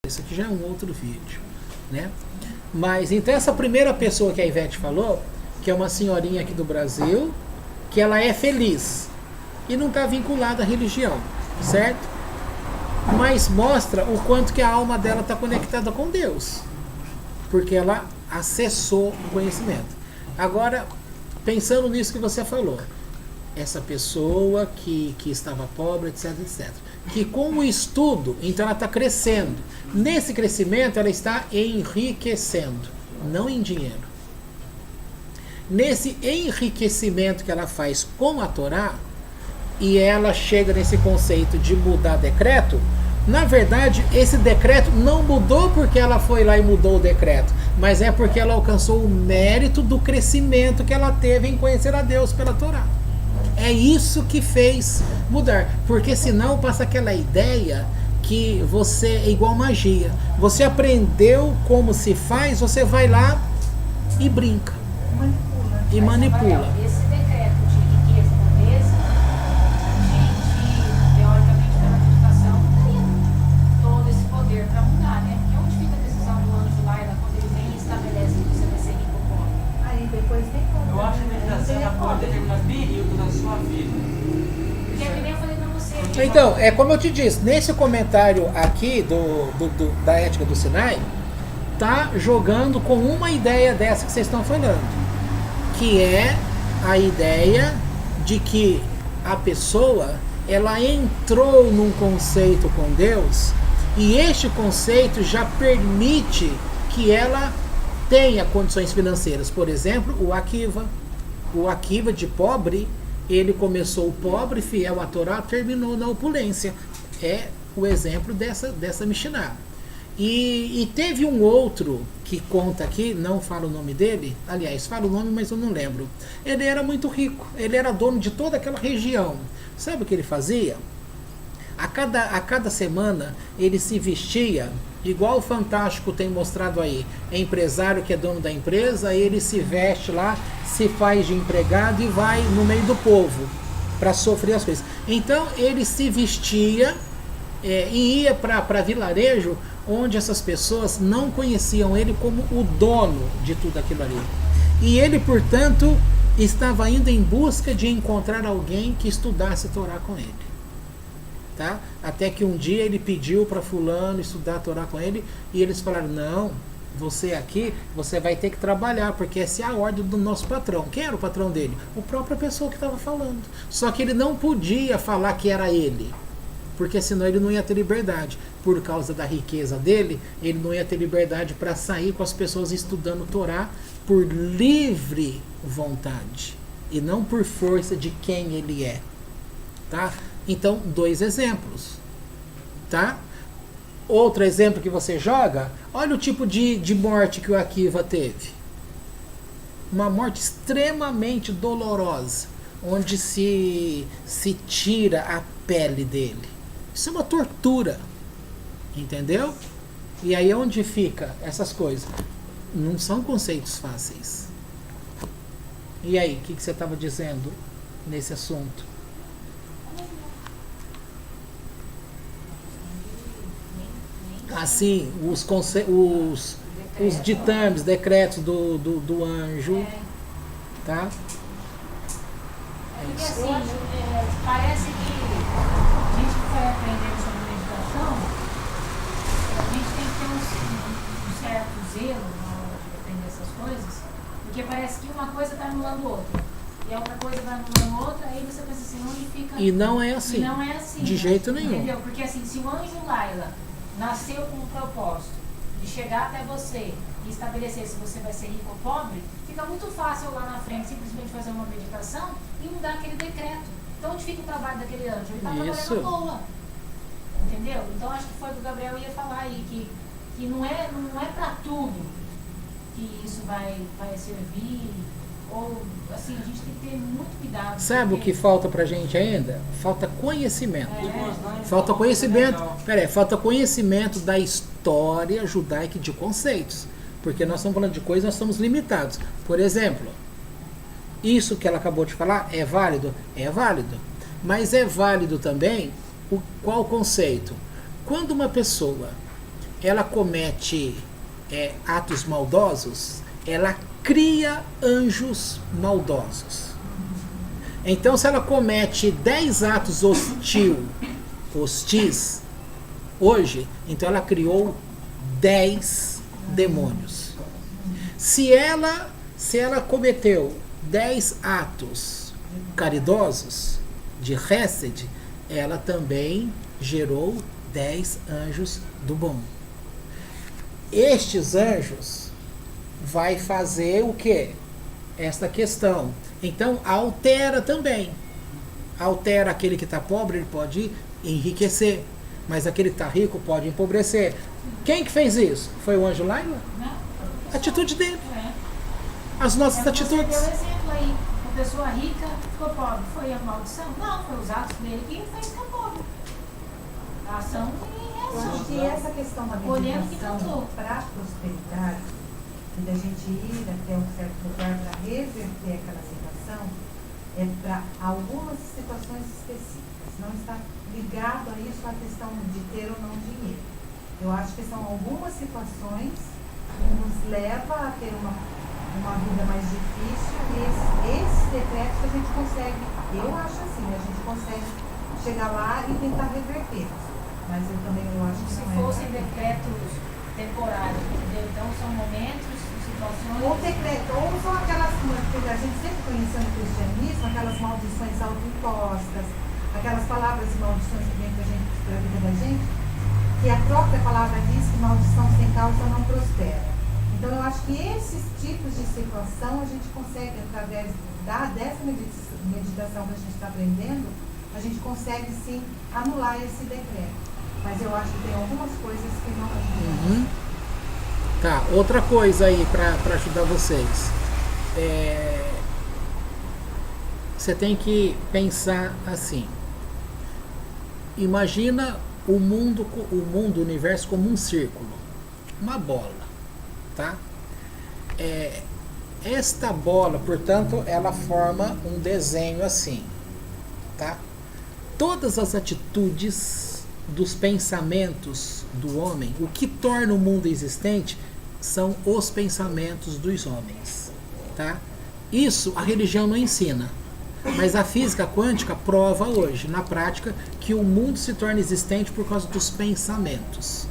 Isso aqui já é um outro vídeo, né? Mas então essa primeira pessoa que a Ivete falou, que é uma senhorinha aqui do Brasil, que ela é feliz e não está vinculada à religião, certo? Mas mostra o quanto que a alma dela está conectada com Deus, porque ela acessou o conhecimento. Agora, pensando nisso que você falou, essa pessoa que estava pobre, etc, etc, que com o estudo, então ela está crescendo. Nesse crescimento ela está enriquecendo, não em dinheiro. Nesse enriquecimento que ela faz com a Torá, e ela chega nesse conceito de mudar decreto, na verdade esse decreto não mudou porque ela foi lá e mudou o decreto, mas é porque ela alcançou o mérito do crescimento que ela teve em conhecer a Deus pela Torá. É isso que fez mudar, porque senão passa aquela ideia que você é igual magia. Você aprendeu como se faz, você vai lá e brinca. E manipula. Esse decreto de riqueza da mesa, a gente, teoricamente, pela meditação, teria todo esse poder para mudar, né? Porque onde fica a decisão do anjo Laila quando ele vem e estabelece que você vai ser rico ou pobre? Aí depois tem como. Eu acho que a meditação ela pode determinar período da sua vida. Porque é que nem eu falei pra você. Então, é como eu te disse, nesse comentário aqui da ética do Sinai, tá jogando com uma ideia dessa que vocês estão falando, que é a ideia de que a pessoa ela entrou num conceito com Deus e este conceito já permite que ela tenha condições financeiras. Por exemplo, o Akiva de pobre, ele começou pobre, fiel à Torá, terminou na opulência. É o exemplo dessa Mishnah. E teve um outro que conta aqui, não falo o nome dele, aliás, falo o nome, mas eu não lembro. Ele era muito rico, ele era dono de toda aquela região. Sabe o que ele fazia? A cada semana ele se vestia, igual o Fantástico tem mostrado aí, é empresário que é dono da empresa, ele se veste lá, se faz de empregado e vai no meio do povo para sofrer as coisas. Então ele se vestia e ia para vilarejo onde essas pessoas não conheciam ele como o dono de tudo aquilo ali. E ele, portanto, estava indo em busca de encontrar alguém que estudasse Torá com ele. Tá? Até que um dia ele pediu para fulano estudar a Torá com ele e eles falaram, não, você aqui, você vai ter que trabalhar, porque essa é a ordem do nosso patrão. Quem era o patrão dele? A própria pessoa que estava falando. Só que ele não podia falar que era ele, porque senão ele não ia ter liberdade. Por causa da riqueza dele, ele não ia ter liberdade para sair com as pessoas estudando Torá por livre vontade e não por força de quem ele é. Tá? Então, 2 exemplos. Tá? Outro exemplo que você joga, olha o tipo de morte que o Akiva teve. Uma morte extremamente dolorosa, onde se tira a pele dele. Isso é uma tortura. Entendeu? E aí onde fica essas coisas? Não são conceitos fáceis. E aí, o que você estava dizendo nesse assunto? Assim, os ditames, decretos do anjo, tá? Porque assim, parece que a gente que foi aprendendo sobre meditação, a gente tem que ter um certo zelo na hora de aprender essas coisas, porque parece que uma coisa está anulando outra, e a outra coisa vai anulando outra, aí você pensa assim, onde fica... E não é assim. E não é assim. De jeito nenhum. Entendeu? Porque assim, se o anjo Laila nasceu com o propósito de chegar até você e estabelecer se você vai ser rico ou pobre, fica muito fácil lá na frente simplesmente fazer uma meditação e mudar aquele decreto. Então onde fica o trabalho daquele anjo? Ele está trabalhando à toa. Entendeu? Então acho que foi o que o Gabriel ia falar aí, que não é para tudo que isso vai servir, ou assim, a gente tem que ter muito cuidado. Sabe o que falta pra gente ainda? Falta conhecimento. Falta conhecimento. Falta conhecimento da história judaica de conceitos. Porque nós estamos falando de coisas, nós estamos limitados. Por exemplo, isso que ela acabou de falar é válido? É válido. Mas é válido também qual conceito? Quando uma pessoa ela comete atos maldosos, ela cria anjos maldosos. Então, se ela comete 10 atos hostis, hoje, então ela criou 10 demônios. Se ela cometeu 10 atos caridosos, de Hesed, ela também gerou 10 anjos do bom. Estes anjos vai fazer o quê? Esta questão. Então, altera também. Altera aquele que está pobre, ele pode enriquecer. Mas aquele que está rico pode empobrecer. Quem que fez isso? Foi o anjo Laila? Não. A atitude dele. É. As nossas Você atitudes. deu exemplo aí. Uma pessoa rica ficou pobre. Foi a maldição? Não, foi os atos dele que fez ficar pobre. A ação e Eu acho que essa questão da Olhando que meditação cantou. para a prosperidade e da gente ir até um certo lugar para reverter aquela situação é para algumas situações específicas. Não está ligado a isso a questão de ter ou não dinheiro. Eu acho que são algumas situações que nos levam a ter uma vida mais difícil e esses decretos a gente consegue, eu acho assim, a gente consegue chegar lá e tentar reverter. Mas eu também acho que se não é. fossem decretos temporários, entendeu? Então são momentos, situações. Ou decreto, ou são aquelas que a gente sempre conheceu no cristianismo, aquelas maldições autoimpostas, aquelas palavras e maldições que vêm para a vida da gente, que a própria palavra diz que maldição sem causa não prospera. Então eu acho que esses tipos de situação a gente consegue, através dessa meditação que a gente está aprendendo, a gente consegue sim anular esse decreto. Mas eu acho que tem algumas coisas que não ajudam. Tá, outra coisa aí para ajudar vocês. Você tem que pensar assim. Imagina o mundo, o universo como um círculo, uma bola, tá? Esta bola, portanto, ela forma um desenho assim, tá? Todas as atitudes dos pensamentos do homem, o que torna o mundo existente são os pensamentos dos homens, tá? Isso a religião não ensina, mas a física quântica prova hoje, na prática, que o mundo se torna existente por causa dos pensamentos,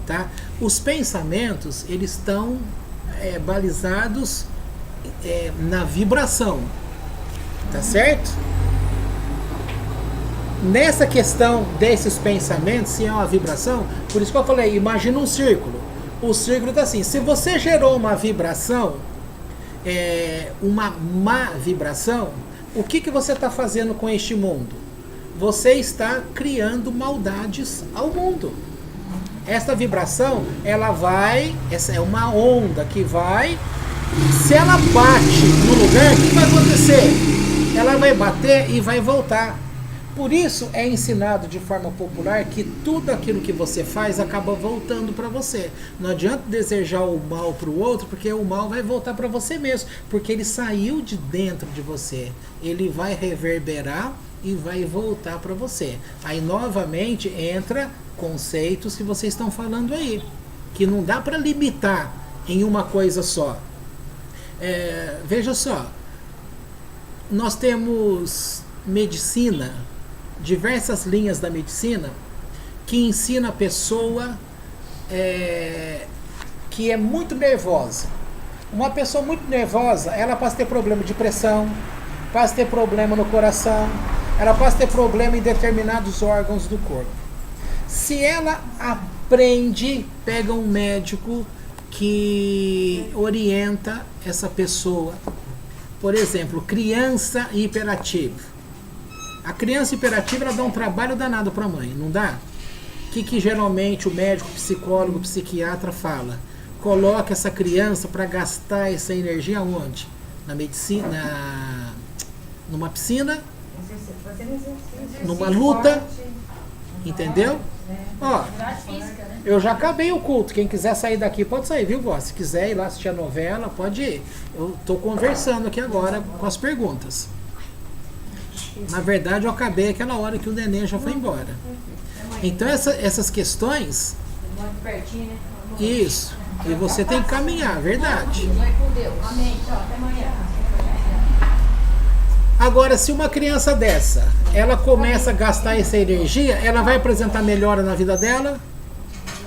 tá? Os pensamentos, eles estão balizados na vibração, tá certo? Nessa questão desses pensamentos, se é uma vibração, por isso que eu falei, imagina um círculo. O círculo está assim, se você gerou uma vibração, uma má vibração, o que você está fazendo com este mundo? Você está criando maldades ao mundo. Esta vibração, essa é uma onda que vai, se ela bate no lugar, o que vai acontecer? Ela vai bater e vai voltar. Por isso é ensinado de forma popular que tudo aquilo que você faz acaba voltando para você. Não adianta desejar o mal para o outro, porque o mal vai voltar para você mesmo, porque ele saiu de dentro de você. Ele vai reverberar e vai voltar para você. Aí novamente entra conceitos que vocês estão falando aí, que não dá para limitar em uma coisa só. Veja só, nós temos medicina, diversas linhas da medicina que ensina a pessoa que é muito nervosa. Uma pessoa muito nervosa, ela pode ter problema de pressão, pode ter problema no coração, ela pode ter problema em determinados órgãos do corpo. Se ela aprende, pega um médico que orienta essa pessoa. Por exemplo, criança hiperativa. A criança hiperativa, ela dá um trabalho danado para a mãe, não dá? O que geralmente o médico, psicólogo, psiquiatra fala? Coloca essa criança para gastar essa energia onde? Na medicina, numa piscina, numa luta, entendeu? Ó, eu já acabei o culto. Quem quiser sair daqui pode sair, viu, vó? Se quiser ir lá assistir a novela, pode ir. Eu tô conversando aqui agora com as perguntas. Na verdade, eu acabei aquela hora que o neném já foi embora. Então, essas questões Muito pertinho, né? Isso. E você tem que caminhar, verdade. Vai com Deus. Amém. Tchau, até amanhã. Agora, se uma criança dessa, ela começa a gastar essa energia, ela vai apresentar melhora na vida dela?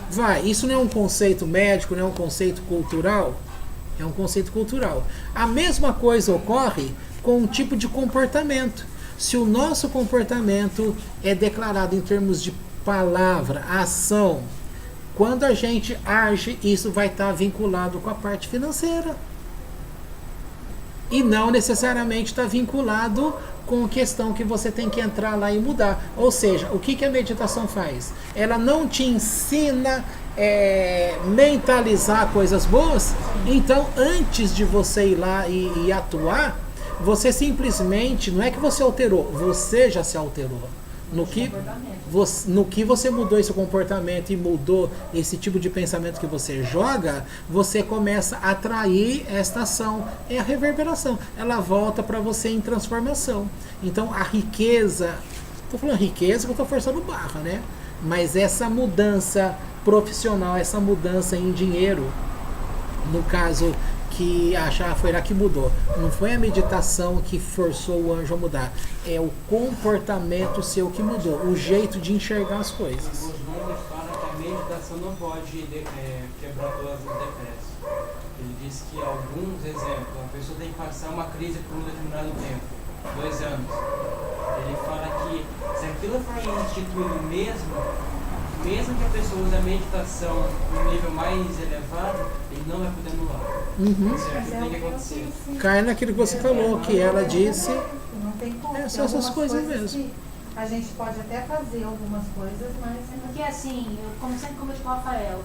Vai. Isso não é um conceito médico, não é um conceito cultural. É um conceito cultural. A mesma coisa ocorre com um tipo de comportamento. Se o nosso comportamento é declarado em termos de palavra, ação, quando a gente age, isso vai estar vinculado com a parte financeira. E não necessariamente está vinculado com a questão que você tem que entrar lá e mudar. Ou seja, o que a meditação faz? Ela não te ensina mentalizar coisas boas. Então, antes de você ir lá e atuar, você simplesmente, não é que você alterou, você já se alterou. No que você mudou esse comportamento e mudou esse tipo de pensamento que você joga, você começa a atrair esta ação. É a reverberação. Ela volta para você em transformação. Então a riqueza, estou falando riqueza que eu estou forçando barra, né? Mas essa mudança profissional, essa mudança em dinheiro, no caso que foi lá que mudou. Não foi a meditação que forçou o anjo a mudar. É o comportamento seu que mudou. O jeito de enxergar as coisas. Os números falam que a meditação não pode quebrar todas as decretos. Ele diz que alguns exemplos, a pessoa tem que passar uma crise por um determinado tempo, 2 anos. Ele fala que se aquilo for instituído mesmo que a pessoa use a meditação no nível mais elevado, ele não vai poder anular. Isso tem que acontecer. Cai naquilo que você falou, que ela disse. Não tem como. São essas coisas mesmo. A gente pode até fazer algumas coisas, mas... Porque assim, como sempre cometi com o Rafael,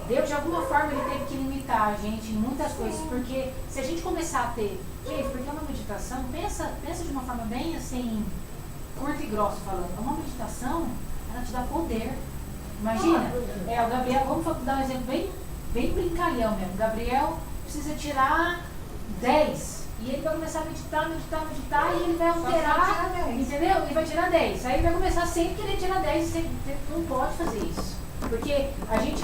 Deus de alguma forma ele teve que limitar a gente em muitas coisas, porque se a gente começar a ter... Gente, porque é uma meditação, pensa de uma forma bem assim, curta e grossa falando, é uma meditação, ela te dá poder. Imagina, o Gabriel, vamos dar um exemplo bem brincalhão mesmo. O Gabriel precisa tirar 10. E ele vai começar a meditar, e ele vai alterar, entendeu? Ele vai tirar 10. Aí ele vai começar sempre querer tirar 10 e você não pode fazer isso. Porque a gente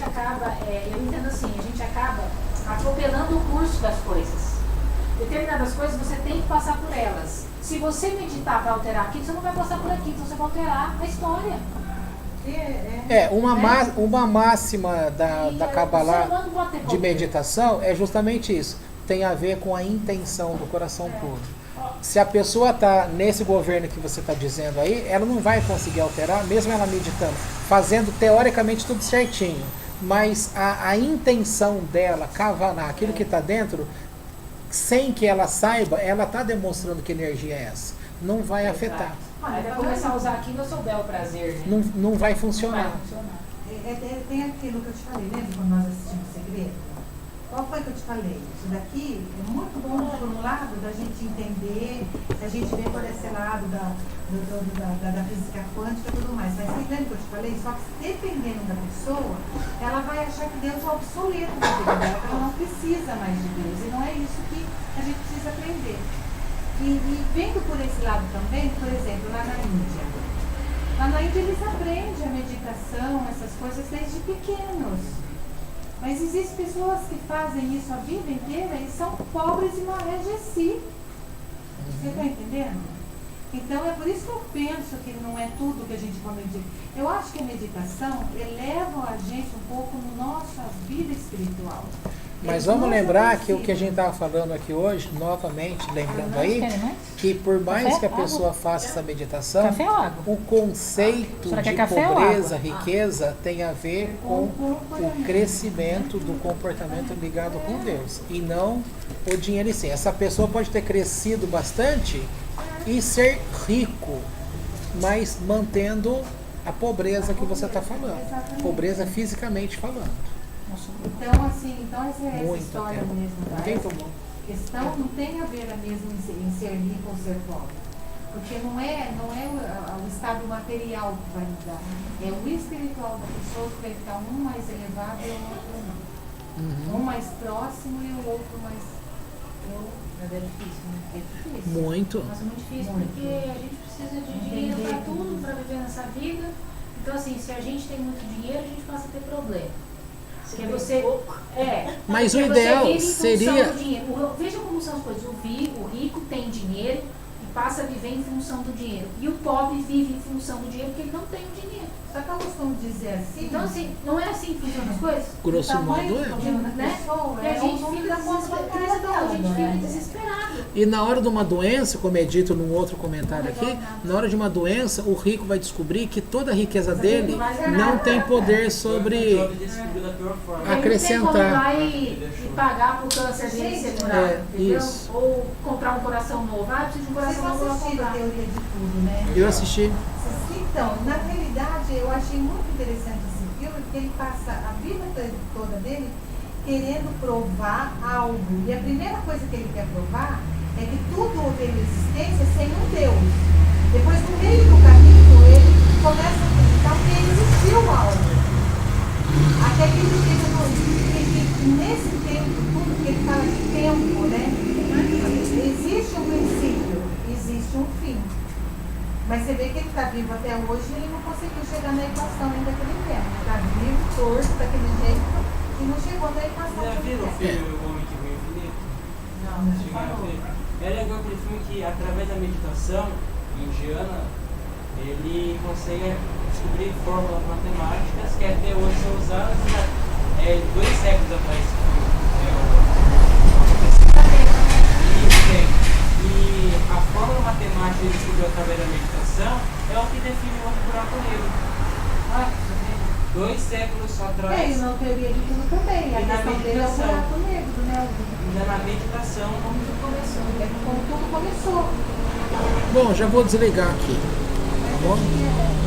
acaba, eu entendo assim, a gente acaba atropelando o curso das coisas. Determinadas coisas você tem que passar por elas. Se você meditar para alterar aquilo, você não vai passar por aquilo, então você vai alterar a história. Uma máxima da Kabbalah de meditação é justamente isso. Tem a ver com a intenção do coração puro. Se a pessoa está nesse governo que você está dizendo aí, ela não vai conseguir alterar, mesmo ela meditando, fazendo teoricamente tudo certinho. Mas a intenção dela, Kavaná, aquilo que está dentro, sem que ela saiba, ela está demonstrando que energia é essa. Não vai afetar. Aí vai começar a usar aquilo, eu souber o prazer, né? Não vai funcionar. Tem aquilo que eu te falei, lembra quando nós assistimos Segredo? Qual foi que eu te falei? Isso daqui é muito bom, por um lado, da gente entender, a gente vê por esse lado da física quântica e tudo mais. Mas você lembra que eu te falei? Só que dependendo da pessoa, ela vai achar que Deus é obsoleto da vida dela, que ela não precisa mais de Deus. E não é isso que a gente precisa aprender. E vendo por esse lado também, por exemplo, lá na Índia. Lá na Índia eles aprendem a meditação, essas coisas desde pequenos. Mas existem pessoas que fazem isso a vida inteira e são pobres e não enrijeci. Você está entendendo? Então é por isso que eu penso que não é tudo que a gente pode meditar. Eu acho que a meditação eleva a gente um pouco na nossa vida espiritual. Mas vamos lembrar que o que a gente estava falando aqui hoje, novamente, lembrando aí, que por mais que a pessoa faça essa meditação, o conceito de pobreza, riqueza, tem a ver com o crescimento do comportamento ligado com Deus, e não o dinheiro em si. Essa pessoa pode ter crescido bastante e ser rico, mas mantendo a pobreza que você está falando, pobreza fisicamente falando. Então, assim, essa Muito história tempo. mesmo da questão não tem a ver mesmo em ser rico ou ser pobre. Porque não é o estado material que vai mudar. É o espiritual da pessoa que vai ficar um mais elevado e o outro não. Um mais próximo e o outro mais... É difícil, né? É difícil. Muito. Nossa, muito difícil, porque a gente precisa de dinheiro para tudo, para viver nessa vida. Então, assim, se a gente tem muito dinheiro, a gente passa a ter problema. Porque tem você. pouco. Porque Mas o você ideal vive em função seria- do dinheiro. Veja como são as coisas. O rico tem dinheiro e passa a viver em função do dinheiro. E o pobre vive em função do dinheiro porque ele não tem o dinheiro. Só que eu costumo dizer assim, Então, assim, não é assim que funcionam as coisas? Grosso o tamanho modo do é. problema da Né? pessoa E a é o gente número fica da conta bancária desesperado, a dela, gente não fica é? desesperado. E na hora de uma doença, como é dito num outro comentário aqui, na hora de uma doença, o rico vai descobrir que toda a riqueza dele não tem poder sobre. Job descobriu da pior forma. Ele Acrescentar. não tem como ir lá e pagar pro câncer dele ser curado, entendeu? isso. Ou comprar um coração novo. Ah, preciso de um Vocês coração novo, eu vou assistiram a comprar. teoria de tudo, né? Eu assisti. Então, na realidade, eu achei muito interessante esse filme, porque ele passa a vida toda dele querendo provar algo. E a primeira coisa que ele quer provar é que tudo tem existência sem um Deus. Depois, no meio do caminho, ele começa a acreditar que existiu algo. Até que ele chega que nesse tempo, tudo que ele fala de tempo, né? Existe um princípio, existe um fim. Mas você vê que ele está vivo até hoje e ele não conseguiu chegar na equação ainda daquele tempo. Está vivo, torto, daquele jeito, e não chegou na equação Já daquele viram o tempo. filme O Homem que Viu Infinito? Não, não Cheguei a falou. ver. É legal aquele filme que, através da meditação indiana, ele consegue descobrir fórmulas matemáticas que até hoje são usadas 2 séculos atrás. E a fórmula matemática que ele descobriu através da meditação é o que define o buraco negro. Olha, você vê? 2 séculos É, e atrás, na teoria de tudo também. A E na questão dele é o meditação. buraco negro, né? ainda na meditação, Como tudo começou. É como tudo começou. Bom, já vou desligar aqui. Tá bom?